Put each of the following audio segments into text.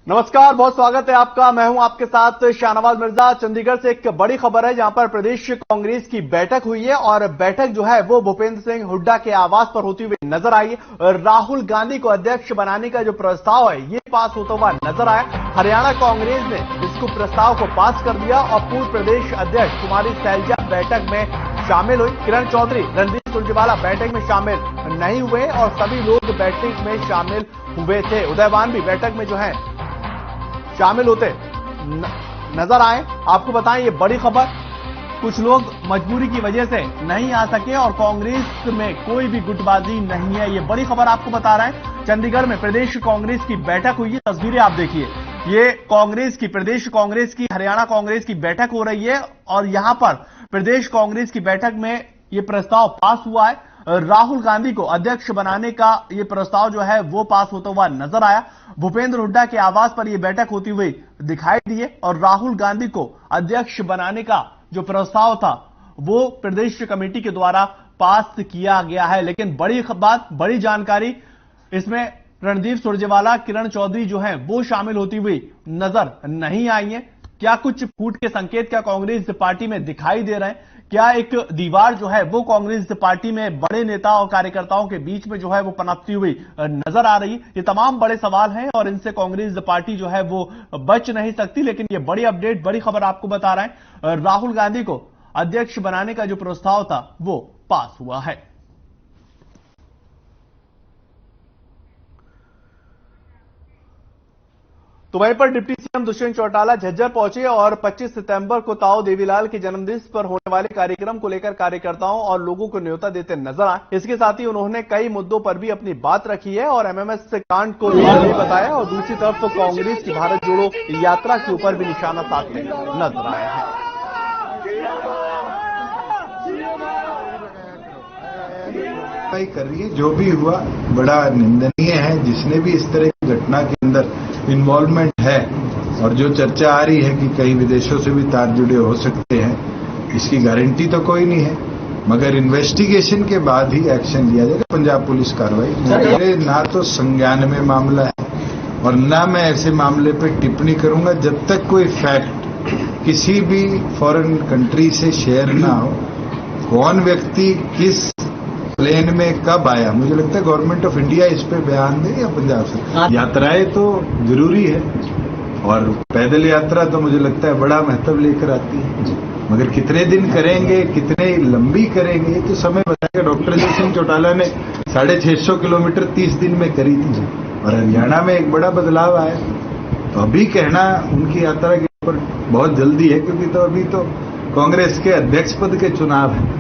नमस्कार, बहुत स्वागत है आपका। मैं हूं आपके साथ शाहनवाज मिर्जा। चंडीगढ़ से एक बड़ी खबर है जहां पर प्रदेश कांग्रेस की बैठक हुई है और बैठक जो है वो भूपेंद्र सिंह हुड्डा के आवास पर होती हुई नजर आई है। राहुल गांधी को अध्यक्ष बनाने का जो प्रस्ताव है ये पास होता हुआ नजर आया। हरियाणा कांग्रेस ने इसको प्रस्ताव को पास कर दिया और पूर्व प्रदेश अध्यक्ष कुमारी सैलजा बैठक में शामिल हुई। किरण चौधरी, रणदीप सुरजेवाला बैठक में शामिल नहीं हुए और सभी लोग बैठक में शामिल हुए थे। उदयवान भी बैठक में जो है शामिल होते नजर आए। आपको बताएं ये बड़ी खबर, कुछ लोग मजबूरी की वजह से नहीं आ सके और कांग्रेस में कोई भी गुटबाजी नहीं है, ये बड़ी खबर आपको बता रहे हैं। चंडीगढ़ में प्रदेश कांग्रेस की बैठक हुई है, तस्वीरें आप देखिए। ये कांग्रेस की, प्रदेश कांग्रेस की, हरियाणा कांग्रेस की बैठक हो रही है और यहां पर प्रदेश कांग्रेस की बैठक में ये प्रस्ताव पास हुआ है। राहुल गांधी को अध्यक्ष बनाने का यह प्रस्ताव जो है वो पास होता हुआ नजर आया। भूपेंद्र हुड्डा के आवास पर यह बैठक होती हुई दिखाई दी है और राहुल गांधी को अध्यक्ष बनाने का जो प्रस्ताव था वो प्रदेश कमेटी के द्वारा पास किया गया है। लेकिन बड़ी बात, बड़ी जानकारी इसमें रणदीप सुरजेवाला, किरण चौधरी जो है वो शामिल होती हुई नजर नहीं आई है। क्या कुछ फूट के संकेत क्या कांग्रेस पार्टी में दिखाई दे रहे हैं? क्या एक दीवार जो है वो कांग्रेस पार्टी में बड़े नेता और कार्यकर्ताओं के बीच में जो है वो पनपती हुई नजर आ रही है? ये तमाम बड़े सवाल हैं और इनसे कांग्रेस पार्टी जो है वो बच नहीं सकती। लेकिन ये बड़ी अपडेट, बड़ी खबर आपको बता रहे हैं, राहुल गांधी को अध्यक्ष बनाने का जो प्रस्ताव था वो पास हुआ है। तो वहीं पर डिप्टी सीएम दुष्यंत चौटाला झज्जर पहुंचे और 25 सितंबर को ताऊ देवीलाल के जन्मदिन पर होने वाले कार्यक्रम को लेकर कार्यकर्ताओं और लोगों को न्योता देते नजर आए। इसके साथ ही उन्होंने कई मुद्दों पर भी अपनी बात रखी है और एमएमएस कांड को भी बताया और दूसरी तरफ कांग्रेस की भारत जोड़ो यात्रा के ऊपर भी निशाना साधते नजर आया है। कर रही है, जो भी हुआ बड़ा निंदनीय है। जिसने भी इस तरह की घटना के अंदर इन्वॉल्वमेंट है और जो चर्चा आ रही है कि कई विदेशों से भी तार जुड़े हो सकते हैं, इसकी गारंटी तो कोई नहीं है, मगर इन्वेस्टिगेशन के बाद ही एक्शन लिया जाएगा। पंजाब पुलिस कार्रवाई मेरे ना तो संज्ञान में मामला है और ना मैं ऐसे मामले पर टिप्पणी करूंगा जब तक कोई फैक्ट किसी भी फॉरेन कंट्री से शेयर ना हो। कौन व्यक्ति किस प्लेन में कब आया, मुझे लगता है गवर्नमेंट ऑफ इंडिया इस पे बयान दे या पंजाब से। यात्राएं तो जरूरी है और पैदल यात्रा तो मुझे लगता है बड़ा महत्व लेकर आती है, मगर कितने दिन करेंगे, कितने लंबी करेंगे, ये तो समय बताएगा। डॉक्टर दुष्यंत चौटाला ने 650 किलोमीटर 30 दिन में करी थी और हरियाणा में एक बड़ा बदलाव आया। तो अभी कहना उनकी यात्रा के ऊपर बहुत जल्दी है, क्योंकि तो अभी तो कांग्रेस के अध्यक्ष पद के चुनाव है।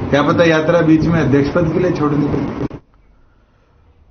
क्या पता यात्रा बीच में अध्यक्ष पद के लिए छोड़नी पड़े।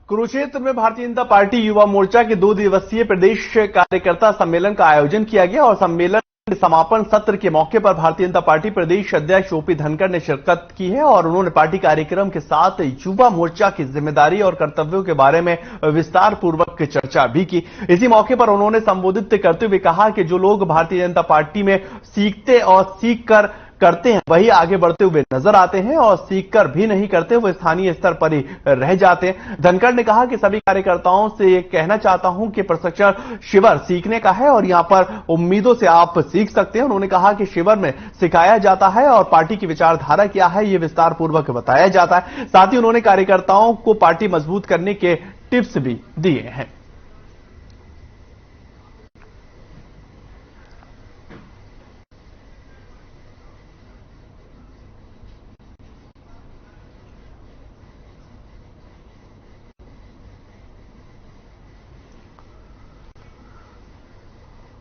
कुरुक्षेत्र में भारतीय जनता पार्टी युवा मोर्चा के 2 दिवसीय प्रदेश कार्यकर्ता सम्मेलन का आयोजन किया गया और सम्मेलन के समापन सत्र के मौके पर भारतीय जनता पार्टी प्रदेश अध्यक्ष ओपी धनखड़ ने शिरकत की है और उन्होंने पार्टी कार्यक्रम के साथ युवा मोर्चा की जिम्मेदारी और कर्तव्यों के बारे में विस्तार पूर्वक चर्चा भी की। इसी मौके पर उन्होंने संबोधित करते हुए कहा कि जो लोग भारतीय जनता पार्टी में सीखते और सीख कर करते हैं वही आगे बढ़ते हुए नजर आते हैं और सीखकर भी नहीं करते वो स्थानीय स्तर पर ही रह जाते हैं। धनखड़ ने कहा कि सभी कार्यकर्ताओं से ये कहना चाहता हूं कि प्रशिक्षण शिविर सीखने का है और यहां पर उम्मीदों से आप सीख सकते हैं। उन्होंने कहा कि शिविर में सिखाया जाता है और पार्टी की विचारधारा क्या है ये विस्तार पूर्वक बताया जाता है। साथ ही उन्होंने कार्यकर्ताओं को पार्टी मजबूत करने के टिप्स भी दिए हैं।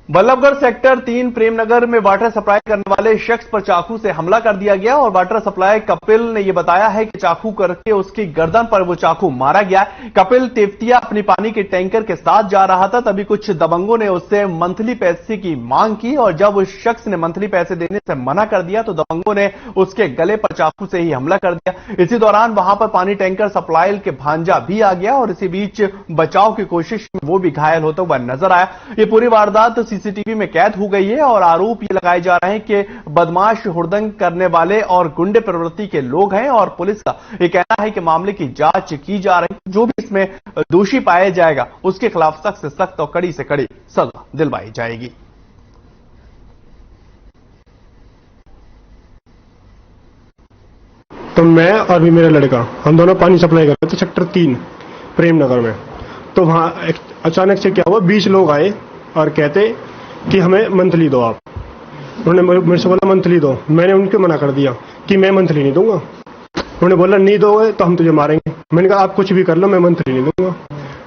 बल्लभगढ़ सेक्टर 3 प्रेमनगर में वाटर सप्लाई करने वाले शख्स पर चाकू से हमला कर दिया गया और वाटर सप्लाई कपिल ने यह बताया है कि चाकू करके उसकी गर्दन पर वो चाकू मारा गया। कपिल तेवतिया अपनी पानी के टैंकर के साथ जा रहा था, तभी कुछ दबंगों ने उससे मंथली पैसे की मांग की और जब उस शख्स ने मंथली पैसे देने से मना कर दिया तो दबंगों ने उसके गले पर चाकू से ही हमला कर दिया। इसी दौरान वहां पर पानी टैंकर सप्लाई के भांजा भी आ गया और इसी बीच बचाव की कोशिश में वो भी घायल होता हुआ नजर आया। ये पूरी वारदात सीसीटीवी में कैद हो गई है और आरोप ये लगाए जा रहे हैं कि बदमाश हुड़दंग करने वाले और गुंडे प्रवृत्ति के लोग हैं और पुलिस का ये कहना है कि मामले की जांच की जा रही है। जो भी इसमें दोषी पाया जाएगा उसके खिलाफ सख्त से सख्त और कड़ी से कड़ी सजा दिलवाई जाएगी। तो मैं और भी मेरा लड़का हम दोनों पानी सप्लाई कर रहे थे सेक्टर 3 प्रेम नगर में। तो वहां अचानक से क्या हुआ, 20 लोग आए और कहते कि हमें मंथली दो आप। उन्होंने मेरे से बोला मंथली दो, मैंने उनको मना कर दिया कि मैं मंथली नहीं दूंगा। उन्होंने बोला नहीं दोगे तो हम तुझे मारेंगे। मैंने कहा आप कुछ भी कर लो, मैं मंथली नहीं दूंगा।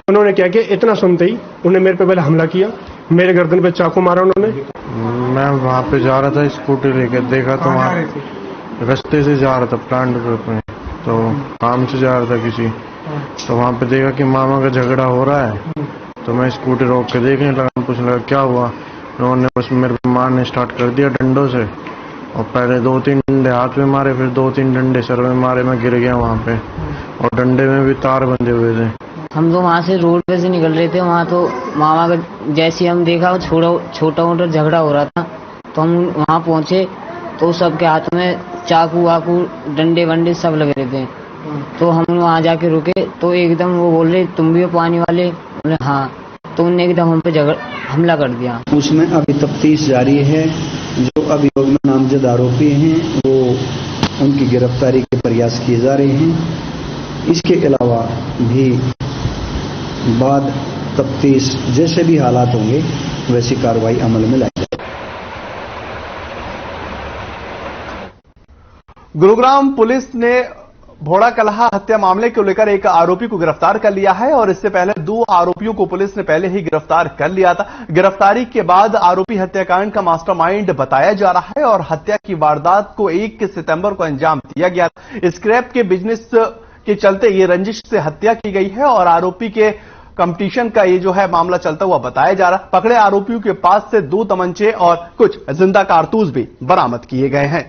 उन्होंने क्या किया, इतना सुनते ही उन्होंने मेरे पे पहले हमला किया, मेरे गर्दन पे चाकू मारा उन्होंने। मैं वहाँ पे जा रहा था स्कूटी लेके, देखा तो वहाँ रास्ते से जा रहा था प्लांट पे, तो काम से जा रहा था किसी, तो वहाँ पे देखा कि मामा का झगड़ा हो रहा है। तो मैं स्कूटी रोक के देखने लगा, पूछने लगा क्या हुआ। उन्होंने बस मेरे पे मारने स्टार्ट कर दिया डंडों से, और पहले 2-3 डंडे हाथ में मारे, फिर 2-3 डंडे सर में मारे। मैं गिर गया वहाँ पे, और डंडे में भी तार बंधे हुए थे। हम तो वहाँ से रोड पे से निकल रहे थे, वहाँ तो मामा का जैसे हम देखा छोटा मोटा झगड़ा हो रहा था। तो हम वहाँ पहुँचे तो सबके हाथ में चाकू वाकू डंडे वंडे सब लगे रहे थे। तो हम वहाँ जाके रुके तो एकदम वो बोल रहे तुम भी हो पानी वाले, बोले हाँ। तो उनने एकदम हम पे हमला कर दिया। उसमें अभी तफ्तीश जारी है। जो अभियोग में नामजद आरोपी हैं वो उनकी गिरफ्तारी के प्रयास किए जा रहे हैं। इसके अलावा भी बाद तफ्तीश जैसे भी हालात होंगे वैसी कार्रवाई अमल में लाई जाएगी। गुरुग्राम पुलिस ने भोड़ा कलहा हत्या मामले को लेकर एक आरोपी को गिरफ्तार कर लिया है और इससे पहले 2 आरोपियों को पुलिस ने पहले ही गिरफ्तार कर लिया था। गिरफ्तारी के बाद आरोपी हत्याकांड का मास्टरमाइंड बताया जा रहा है और हत्या की वारदात को 1 सितंबर को अंजाम दिया गया। स्क्रैप के बिजनेस के चलते ये रंजिश से हत्या की गई है और आरोपी के कंपटीशन का ये जो है मामला चलता हुआ बताया जा रहा। पकड़े आरोपियों के पास से 2 तमंचे और कुछ जिंदा कारतूस भी बरामद किए गए हैं।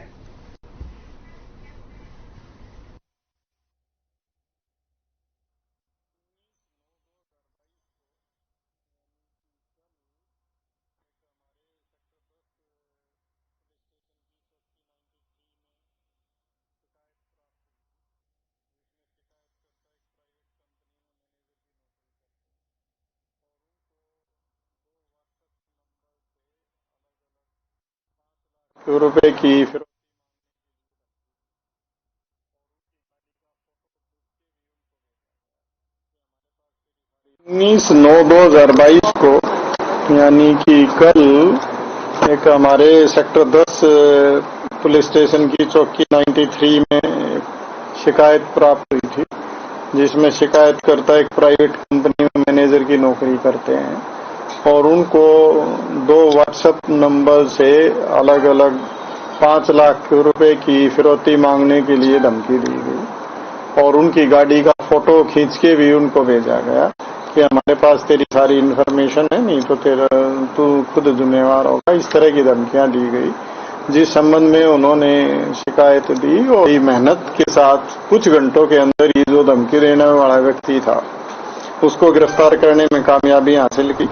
रुपए की फिर 19/9/2022 को यानी कि कल एक हमारे सेक्टर 10 पुलिस स्टेशन की चौकी 93 में शिकायत प्राप्त हुई थी, जिसमें शिकायतकर्ता एक प्राइवेट कंपनी में मैनेजर की नौकरी करते हैं और उनको 2 व्हाट्सएप नंबर से अलग अलग 5 लाख रुपए की फिरौती मांगने के लिए धमकी दी गई और उनकी गाड़ी का फोटो खींच के भी उनको भेजा गया कि हमारे पास तेरी सारी इन्फॉर्मेशन है, नहीं तो तू खुद जिम्मेवार होगा। इस तरह की धमकियां दी गई, जिस संबंध में उन्होंने शिकायत दी और मेहनत के साथ कुछ घंटों के अंदर ही जो धमकी देने वाला व्यक्ति था उसको गिरफ्तार करने में कामयाबी हासिल की।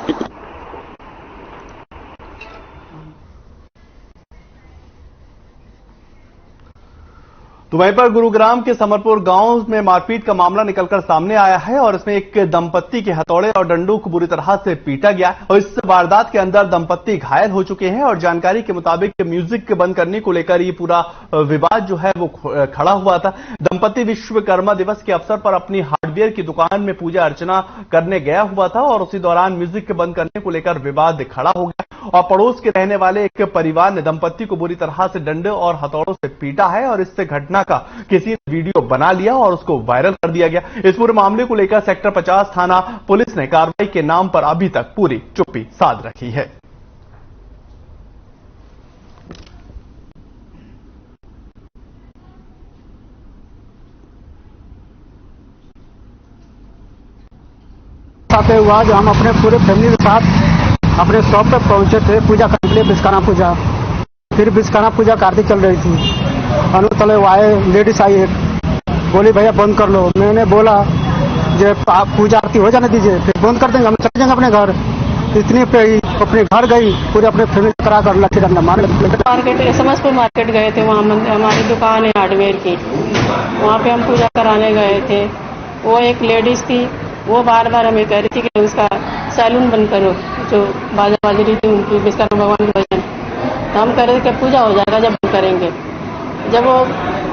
तो वहीं पर गुरुग्राम के समरपुर गांव में मारपीट का मामला निकलकर सामने आया है और इसमें एक दंपत्ति के हथौड़े और डंडों को बुरी तरह से पीटा गया और इस वारदात के अंदर दंपत्ति घायल हो चुके हैं और जानकारी के मुताबिक म्यूजिक बंद करने को लेकर ये पूरा विवाद जो है वो खड़ा हुआ था। दंपत्ति विश्वकर्मा दिवस के अवसर पर अपनी हार्डवेयर की दुकान में पूजा अर्चना करने गया हुआ था और उसी दौरान म्यूजिक बंद करने को लेकर विवाद खड़ा हो गया और पड़ोस के रहने वाले एक परिवार ने दंपत्ति को बुरी तरह से डंडे और हथौड़ों से पीटा है और इससे घटना का किसी ने वीडियो बना लिया और उसको वायरल कर दिया गया। इस पूरे मामले को लेकर सेक्टर 50 थाना पुलिस ने कार्रवाई के नाम पर अभी तक पूरी चुप्पी साध रखी है। हुआ जो हम अपने पूरे फैमिली के साथ अपने शॉप पर पहुंचे थे पूजा करने के लिए, विश्वकर्मा पूजा। फिर विश्वकर्मा पूजा कार्तिक चल रही थी, तले आए लेडीज आई एक, बोली भैया बंद कर लो। मैंने बोला जो आप पूजा आरती हो जाने दीजिए, फिर बंद कर देंगे, हम चले जाएंगे अपने घर। इतने पे ही अपने घर गई, पूरे अपने फैमिली करा कर लक्ष्य रखना मार्केट समस्तपुर मार्केट गए थे, वहाँ हमारी दुकान है हार्डवेयर की, वहाँ पे हम पूजा कराने गए थे। वो एक लेडीज थी, वो बार बार हमें कह रही थी कि उसका सैलून बंद करो, जो बाजा बाज रही थी उनकी विश्वकर्मा भगवान के भजन। तो हम कह रहे थे कि पूजा हो जाएगा जब बंद करेंगे। जब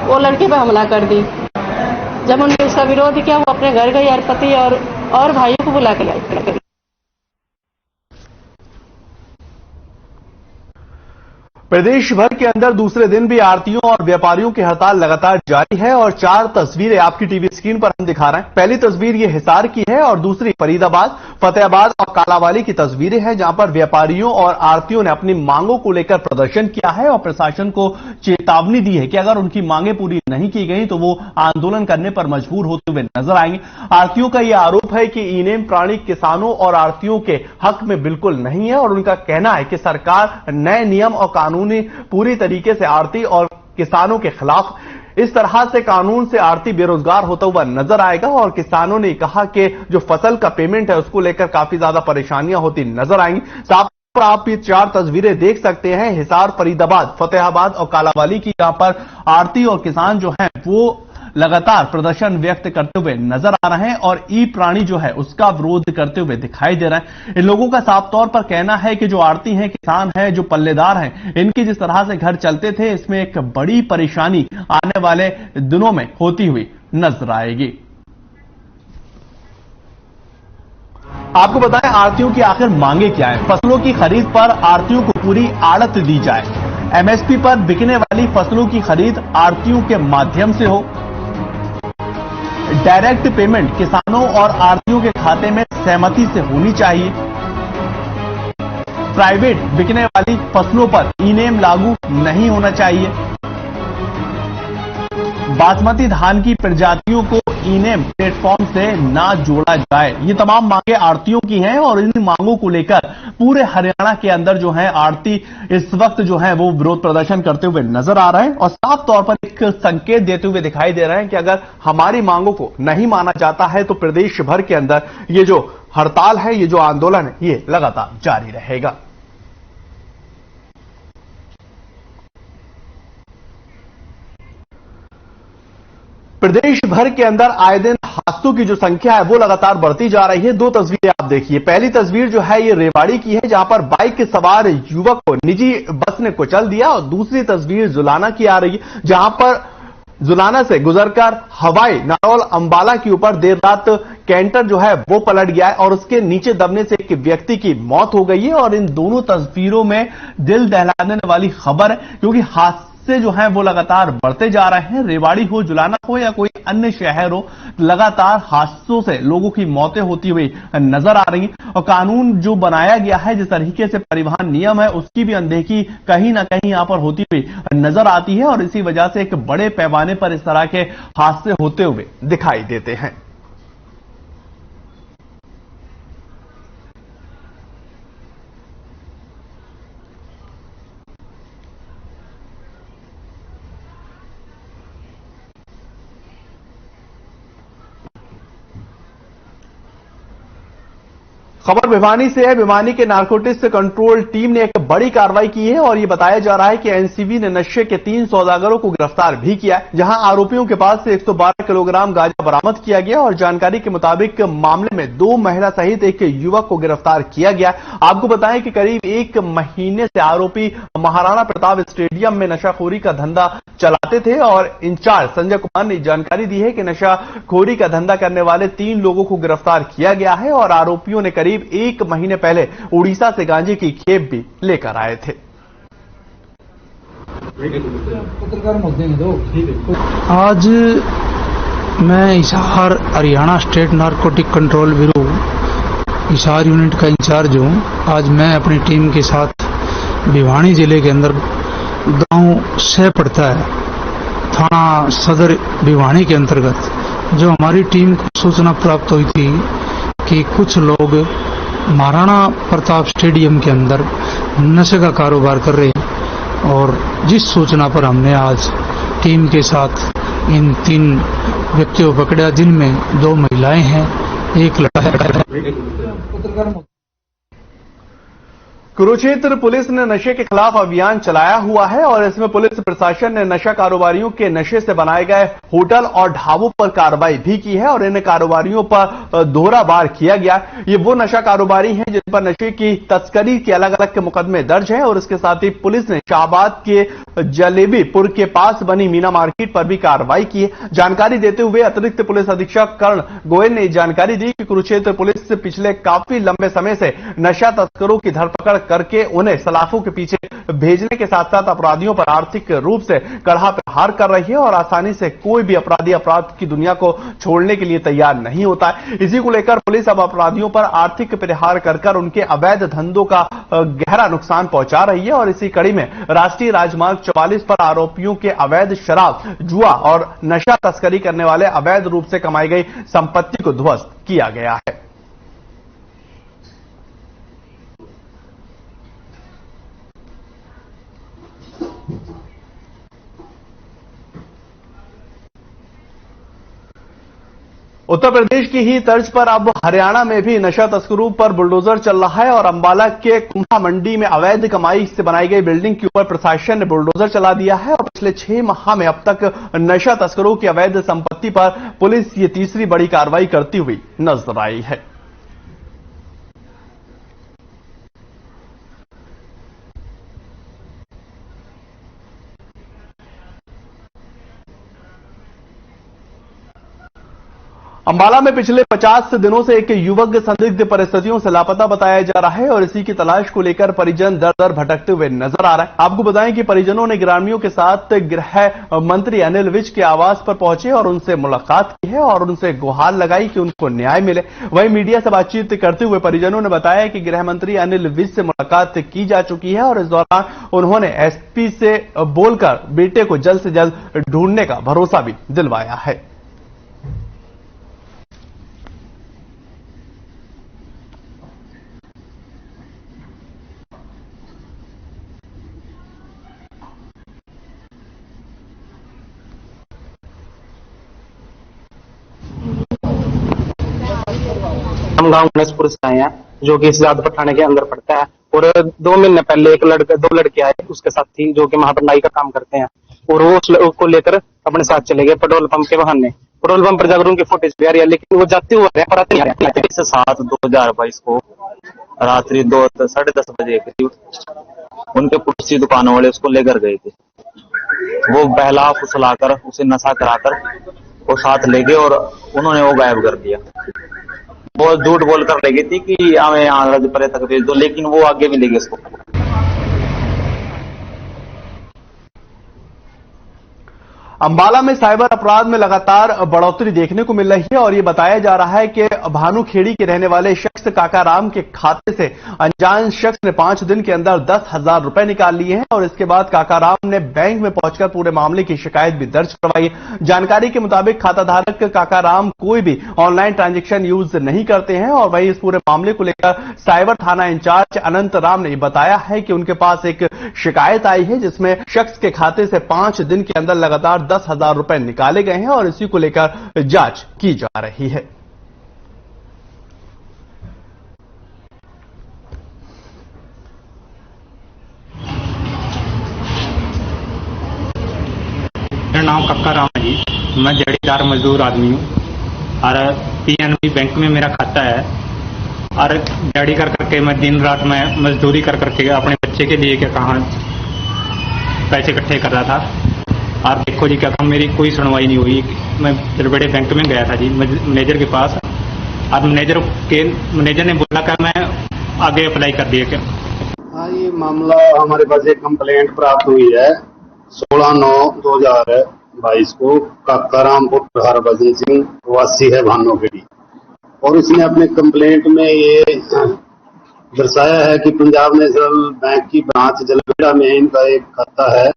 वो लड़के पे हमला कर दी, जब उन्होंने उसका विरोध किया, वो अपने घर गई और पति और भाइयों को बुला के लाई। प्रदेश भर के अंदर दूसरे दिन भी आरतियों और व्यापारियों की हड़ताल लगातार जारी है और 4 तस्वीरें आपकी टीवी स्क्रीन पर हम दिखा रहे हैं। पहली तस्वीर ये हिसार की है और दूसरी फरीदाबाद, फतेहाबाद और कालावाली की तस्वीरें हैं, जहां पर व्यापारियों और आरतियों ने अपनी मांगों को लेकर प्रदर्शन किया है और प्रशासन को चेतावनी दी है कि अगर उनकी मांगें पूरी नहीं की गई तो वो आंदोलन करने पर मजबूर होते हुए नजर आएंगे। आरतियों का यह आरोप है कि ई-नेम प्रणाली किसानों और आरतियों के हक में बिल्कुल नहीं है और उनका कहना है कि सरकार नए नियम और कानून पूरी तरीके से आरती और किसानों के खिलाफ। इस तरह से कानून से आरती बेरोजगार होता हुआ नजर आएगा और किसानों ने कहा कि जो फसल का पेमेंट है उसको लेकर काफी ज्यादा परेशानियां होती नजर आएंगी। साफ पर आप ये 4 तस्वीरें देख सकते हैं, हिसार, फरीदाबाद, फतेहाबाद और कालावाली की, जहां पर आरती और किसान जो हैं वो लगातार प्रदर्शन व्यक्त करते हुए नजर आ रहे हैं और ई प्राणी जो है उसका विरोध करते हुए दिखाई दे रहा है। इन लोगों का साफ तौर पर कहना है कि जो आरती हैं, किसान हैं, जो पल्लेदार हैं, इनकी जिस तरह से घर चलते थे इसमें एक बड़ी परेशानी आने वाले दिनों में होती हुई नजर आएगी। आपको बताएं आरतियों की आखिर मांगे क्या है। फसलों की खरीद पर आरतियों को पूरी आड़त दी जाए, एमएसपी पर बिकने वाली फसलों की खरीद आरतियों के माध्यम से हो, डायरेक्ट पेमेंट किसानों और आरतियों के खाते में सहमति से होनी चाहिए, प्राइवेट बिकने वाली फसलों पर ई-नेम लागू नहीं होना चाहिए, बासमती धान की प्रजातियों को ई-नेम प्लेटफॉर्म से ना जोड़ा जाए। ये तमाम मांगे आरतियों की हैं और इन मांगों को लेकर पूरे हरियाणा के अंदर जो है आरती इस वक्त जो है वो विरोध प्रदर्शन करते हुए नजर आ रहे हैं और साफ तौर पर एक संकेत देते हुए दिखाई दे रहे हैं कि अगर हमारी मांगों को नहीं माना जाता है तो प्रदेश भर के अंदर ये जो हड़ताल है, ये जो आंदोलन है, ये लगातार जारी रहेगा। प्रदेश भर के अंदर आए दिन हादसों की जो संख्या है वो लगातार बढ़ती जा रही है। 2 तस्वीरें आप देखिए। पहली तस्वीर जो है ये रेवाड़ी की है, जहां पर बाइक के सवार युवक को निजी बस ने कुचल दिया और दूसरी तस्वीर जुलाना की आ रही है, जहां पर जुलाना से गुजरकर हवाई नारौल अंबाला के ऊपर देर रात कैंटर जो है वो पलट गया है और उसके नीचे दबने से एक व्यक्ति की मौत हो गई है। और इन दोनों तस्वीरों में दिल दहलाने वाली खबर है, क्योंकि हादसे जो हैं वो लगातार बढ़ते जा रहे हैं। रेवाड़ी हो, जुलाना हो या कोई अन्य शहर हो, लगातार हादसों से लोगों की मौतें होती हुई नजर आ रही हैं और कानून जो बनाया गया है, जिस तरीके से परिवहन नियम है, उसकी भी अनदेखी कहीं ना कहीं यहां पर होती हुई नजर आती है और इसी वजह से एक बड़े पैमाने पर इस तरह के हादसे होते हुए दिखाई देते हैं। खबर भिवानी से है। भिवानी के नारकोटिक्स कंट्रोल टीम ने एक बड़ी कार्रवाई की है और यह बताया जा रहा है कि एनसीबी ने नशे के 3 सौदागरों को गिरफ्तार भी किया है, जहां आरोपियों के पास से 112 किलोग्राम गांजा बरामद किया गया और जानकारी के मुताबिक मामले में 2 महिला सहित एक युवक को गिरफ्तार किया गया। आपको बताएं कि करीब 1 महीने से आरोपी महाराणा प्रताप स्टेडियम में नशाखोरी का धंधा चलाते थे और इंचार्ज संजय कुमार ने जानकारी दी है कि नशाखोरी का धंधा करने वाले 3 लोगों को गिरफ्तार किया गया है और आरोपियों ने करीब 1 महीने पहले उड़ीसा से गांजे की खेप भी लेकर आए थे। आज मैं Hisar Haryana state narcotic control bureau Hisar unit का इंचार्ज हूं। आज मैं अपनी टीम के साथ भिवानी जिले के अंदर गांव से पड़ता है, थाना सदर भिवानी के अंतर्गत, जो हमारी टीम को सूचना प्राप्त हुई थी कि कुछ लोग महाराणा प्रताप स्टेडियम के अंदर नशे का कारोबार कर रहे हैं और जिस सूचना पर हमने आज टीम के साथ इन 3 व्यक्तियों को पकड़ा, जिनमें 2 महिलाएं हैं, 1 लड़का है। कुरुक्षेत्र पुलिस ने नशे के खिलाफ अभियान चलाया हुआ है और इसमें पुलिस प्रशासन ने नशा कारोबारियों के नशे से बनाए गए होटल और ढाबों पर कार्रवाई भी की है और इन कारोबारियों पर दोहरा वार किया गया। ये वो नशा कारोबारी हैं जिन पर नशे की तस्करी के अलग अलग मुकदमे दर्ज हैं और इसके साथ ही पुलिस ने शाहबाद के जलेबीपुर के पास बनी मीना मार्केट पर भी कार्रवाई की है। जानकारी देते हुए अतिरिक्त पुलिस अधीक्षक कर्ण गोयल ने जानकारी दी कि कुरुक्षेत्र पुलिस पिछले काफी लंबे समय से नशा तस्करों की धरपकड़ करके उन्हें सलाखों के पीछे भेजने के साथ साथ अपराधियों पर आर्थिक रूप से कड़ा प्रहार कर रही है और आसानी से कोई भी अपराधी अपराध की दुनिया को छोड़ने के लिए तैयार नहीं होता है। इसी को लेकर पुलिस अब अपराधियों पर आर्थिक प्रहार कर उनके अवैध धंधों का गहरा नुकसान पहुंचा रही है और इसी कड़ी में राष्ट्रीय राजमार्ग 44 पर आरोपियों के अवैध शराब, जुआ और नशा तस्करी करने वाले अवैध रूप से कमाई गई संपत्ति को ध्वस्त किया गया है। उत्तर प्रदेश की ही तर्ज पर अब हरियाणा में भी नशा तस्करों पर बुलडोजर चल रहा है और अंबाला के कुंभा मंडी में अवैध कमाई से बनाई गई बिल्डिंग के ऊपर प्रशासन ने बुलडोजर चला दिया है और पिछले 6 माह में अब तक नशा तस्करों की अवैध संपत्ति पर पुलिस ये तीसरी बड़ी कार्रवाई करती हुई नजर आई है। अंबाला में पिछले 50 दिनों से एक युवक संदिग्ध परिस्थितियों से लापता बताया जा रहा है और इसी की तलाश को लेकर परिजन दर दर भटकते हुए नजर आ रहा है। आपको बताएं कि परिजनों ने ग्रामीणों के साथ गृह मंत्री अनिल विज के आवास पर पहुंचे और उनसे मुलाकात की है और उनसे गुहार लगाई कि उनको न्याय मिले। वहीं मीडिया से बातचीत करते हुए परिजनों ने बताया कि गृह मंत्री अनिल विज से मुलाकात की जा चुकी है और इस दौरान उन्होंने एसपी से बोलकर बेटे को जल्द से जल्द ढूंढने का भरोसा भी दिलवाया है। हम गांव गणेशपुर से आए हैं जो कि जादपुर थाने के अंदर पड़ता है और 2 महीने पहले दो लड़के आए उसके साथी जो कि महापंडाई का काम करते हैं और वो उसको लेकर अपने साथ चले गए पेट्रोल पंप के बहाने। पेट्रोल पंप पर जाकर उनकी फुटेज भी आ रही है लेकिन वो जाते हुए 7/2022 को रात्रि 10:30 बजे करीब उनके पड़ोसी दुकानों वाले उसको लेकर गए थे। वो बहला फुसलाकर उसे नशा कराकर वो साथ ले गए और उन्होंने वो गायब कर दिया। वो झूठ बोलकर ले गई थी कि हमें यहाँ परे तक भेज दो, लेकिन वो आगे भी ले गए उसको। अंबाला में साइबर अपराध में लगातार बढ़ोतरी देखने को मिल रही है और ये बताया जा रहा है कि भानुखेड़ी के रहने वाले शख्स काका राम के खाते से अनजान शख्स ने 5 दिन के अंदर 10,000 रुपए निकाल लिए हैं और इसके बाद काका राम ने बैंक में पहुंचकर पूरे मामले की शिकायत भी दर्ज करवाई। जानकारी के मुताबिक खाताधारक काका राम कोई भी ऑनलाइन ट्रांजैक्शन यूज नहीं करते हैं और वहीं इस पूरे मामले को लेकर साइबर थाना इंचार्ज अनंत राम ने बताया है कि उनके पास एक शिकायत आई है जिसमें शख्स के खाते से 5 दिन के अंदर लगातार 10,000 रुपए निकाले गए हैं और इसी को लेकर जांच की जा रही है। मेरा नाम कक्का राम है जी, मैं दिहाड़ीदार मजदूर आदमी हूँ और पीएनबी बैंक में मेरा खाता है और दिहाड़ी कर करके मैं दिन रात में मजदूरी कर करके अपने बच्चे के लिए क्या कहाँ पैसे इकट्ठे कर रहा था और देखो जी क्या मेरी कोई सुनवाई नहीं हुई। मैं बड़े बैंक में गया था जी मैनेजर के पास और मैनेजर ने बोला कि मैं आगे अप्लाई कर दिया। क्या हाँ, ये मामला हमारे पास एक कंप्लेंट प्राप्त हुई है 16/9/2022 को। काकाराम पुत्र हरभजन सिंह वासी है भानुखेड़ी और इसने अपने कंप्लेंट में ये दर्शाया है कि पंजाब नेशनल बैंक की ब्रांच जलवेड़ा में इनका एक खाता है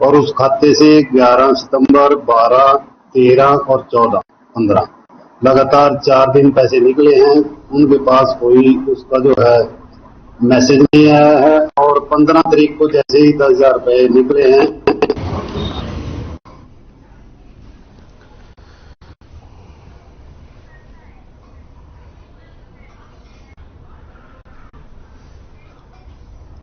और उस खाते से 11 सितंबर, 12, 13 और 14, 15 लगातार 4 दिन पैसे निकले हैं। उनके पास कोई उसका जो है मैसेज नहीं आया है और 15 तारीख को जैसे ही 10,000 रुपए निकले हैं।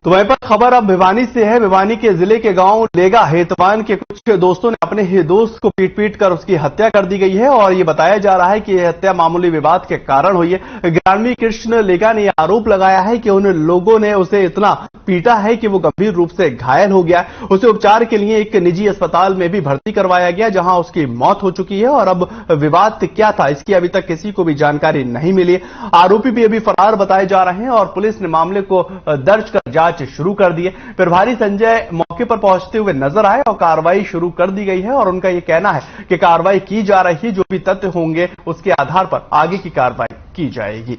तो वहीं पर खबर अब भिवानी से है। भिवानी के जिले के गांव लेगा हेतवान के कुछ दोस्तों ने अपने ही दोस्त को पीट कर उसकी हत्या कर दी गई है और ये बताया जा रहा है कि यह हत्या मामूली विवाद के कारण हुई है। ग्रामीण कृष्ण लेगा ने आरोप लगाया है कि उन लोगों ने उसे इतना पीटा है कि वो गंभीर रूप से घायल हो गया। उसे उपचार के लिए एक निजी अस्पताल में भी भर्ती करवाया गया, जहां उसकी मौत हो चुकी है और अब विवाद क्या था इसकी अभी तक किसी को भी जानकारी नहीं मिली। आरोपी भी अभी फरार बताए जा रहे हैं और पुलिस ने मामले को दर्ज कर जांच शुरू कर दी है। प्रभारी संजय मौके पर पहुंचते हुए नजर आए और कार्रवाई शुरू कर दी गई है और उनका यह कहना है कि कार्रवाई की जा रही है, जो भी तथ्य होंगे उसके आधार पर आगे की कार्रवाई की जाएगी।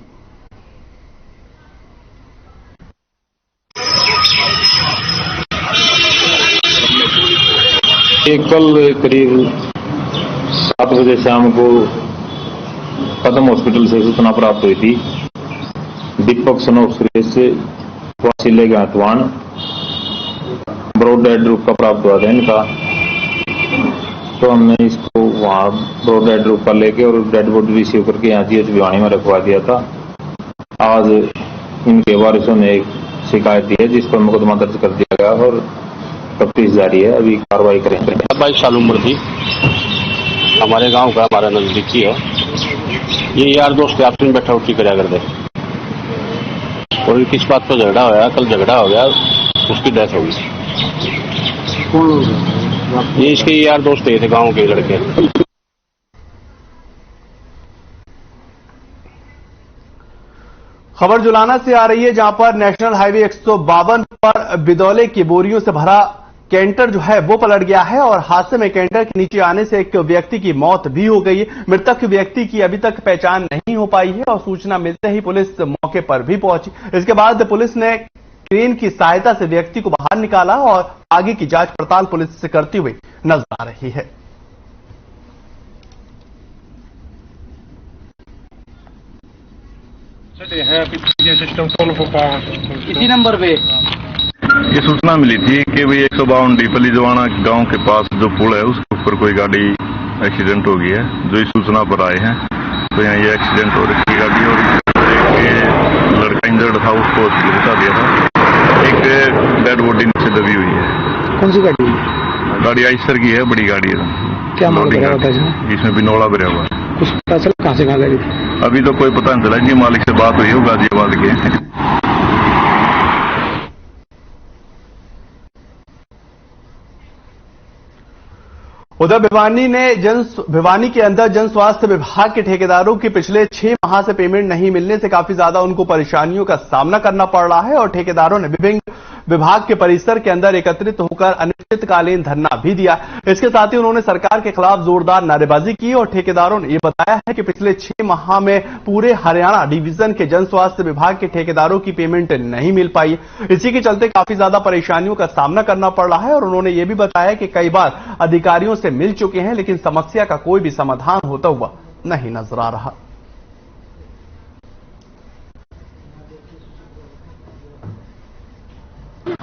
कल करीब 7 बजे शाम को कदम हॉस्पिटल से सूचना प्राप्त हुई थी। दीपक सनोफ सुरेश से वासी लेगा हेतवान ब्रॉड डेड रूप का प्राप्त हुआ था इनका। तो हमने इसको वहां ब्रॉड डेड रूप का लेके और डेड बॉडी रिसीव करके यहाँ जीएच भिवानी में रखवा दिया था। आज इनके वारिसों ने एक शिकायत दी है जिस पर मुकदमा दर्ज कर दिया गया और तफ्तीश जारी है। अभी कार्रवाई करेंगे। 22 साल उम्र थी, हमारे गांव का, हमारा नजदीकी है। ये यार दोस्त आपस में बैठा उठी कराया करते और किस बात पर झगड़ा होया, कल झगड़ा हो गया, उसकी डेथ हो गई। ये इसके यार दोस्त थे गांव के लड़के। खबर जुलाना से आ रही है, जहां पर नेशनल हाईवे 152 पर बिदौले की बोरियों से भरा कैंटर जो है वो पलट गया है और हादसे में कैंटर के नीचे आने से एक व्यक्ति की मौत भी हो गई है। मृतक व्यक्ति की अभी तक पहचान नहीं हो पाई है और सूचना मिलते ही पुलिस मौके पर भी पहुंची। इसके बाद पुलिस ने क्रेन की सहायता से व्यक्ति को बाहर निकाला और आगे की जांच पड़ताल पुलिस से करती हुई नजर आ रही है। इसी नंबर पे ये सूचना मिली थी कि भाई 152 डीपली जवाना गांव के पास जो पुल है उसके ऊपर कोई गाड़ी एक्सीडेंट हो गई है। जो इस सूचना पर आए हैं तो यहाँ ये एक्सीडेंट हो रही गाड़ी और एक लड़का इंजर्ड था, उसको हॉस्पिटल पहुंचा दिया था। एक डेड बॉडी नीचे दबी हुई है। कौन सी गाड़ी? गाड़ी आइसर की है, बड़ी गाड़ी है। क्या मालूम होता है इसमें बिनौला भरा हुआ है। कुछ पता चला कहां से कहां गाड़ी? अभी तो कोई पता नहीं चला। जी मालिक से बात हुई हो गाजियाबाद के। उधर भिवानी के अंदर जन स्वास्थ्य विभाग के ठेकेदारों की पिछले 6 माह से पेमेंट नहीं मिलने से काफी ज्यादा उनको परेशानियों का सामना करना पड़ रहा है और ठेकेदारों ने विभिन्न विभाग के परिसर के अंदर एकत्रित होकर अनिश्चितकालीन धरना भी दिया। इसके साथ ही उन्होंने सरकार के खिलाफ जोरदार नारेबाजी की और ठेकेदारों ने यह बताया है कि पिछले 6 माह में पूरे हरियाणा डिवीजन के जन स्वास्थ्य विभाग के ठेकेदारों की पेमेंट नहीं मिल पाई। इसी के चलते काफी ज्यादा परेशानियों का सामना करना पड़ रहा है और उन्होंने यह भी बताया कि कई बार अधिकारियों से मिल चुके हैं लेकिन समस्या का कोई भी समाधान होता हुआ नहीं नजर आ रहा।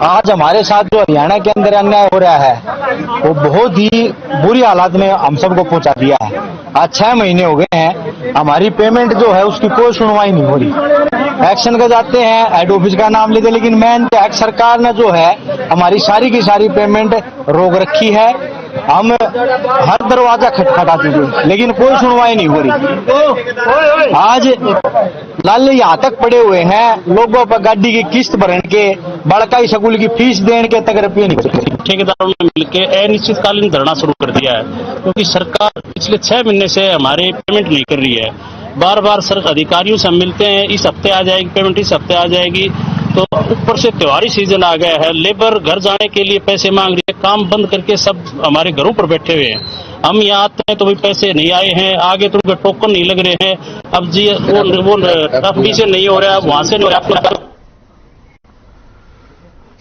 आज हमारे साथ जो हरियाणा के अंदर अन्याय हो रहा है वो बहुत ही बुरी हालात में हम सबको पहुंचा दिया है। आज 6 महीने हो गए हैं, हमारी पेमेंट जो है उसकी कोई सुनवाई नहीं हो रही। एक्शन का जाते हैं, हेड ऑफिस का नाम लेते, लेकिन मेन सरकार ने जो है हमारी सारी की सारी पेमेंट रोक रखी है। हम हर दरवाजा खटखटा चुके लेकिन कोई सुनवाई नहीं हो रही। आज लाले यहाँ तक पड़े हुए हैं, लोगों पर गाड़ी की किस्त भरने के, बड़काई स्कूल की फीस देने के तक रुपये नहीं करते। ठेकेदारों ने मिलकर अनिश्चितकालीन धरना शुरू कर दिया है क्योंकि सरकार पिछले 6 महीने से हमारे पेमेंट नहीं कर रही है। बार बार सर अधिकारियों से हम मिलते हैं, इस हफ्ते आ जाएगी पेमेंट, इस हफ्ते आ जाएगी। तो ऊपर से त्योहारी सीजन आ गया है, लेबर घर जाने के लिए पैसे मांग रही है, काम बंद करके सब हमारे घरों पर बैठे हुए हैं। हम यहाँ आते हैं तो भी पैसे नहीं आए हैं, आगे तो उनके टोकन नहीं लग रहे हैं। अब जी वो रफी से नहीं हो रहा है, वहां से नहीं हो रहा है।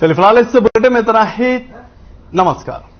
चलिए फिलहाल इस बुलेटिन में इतना ही। नमस्कार।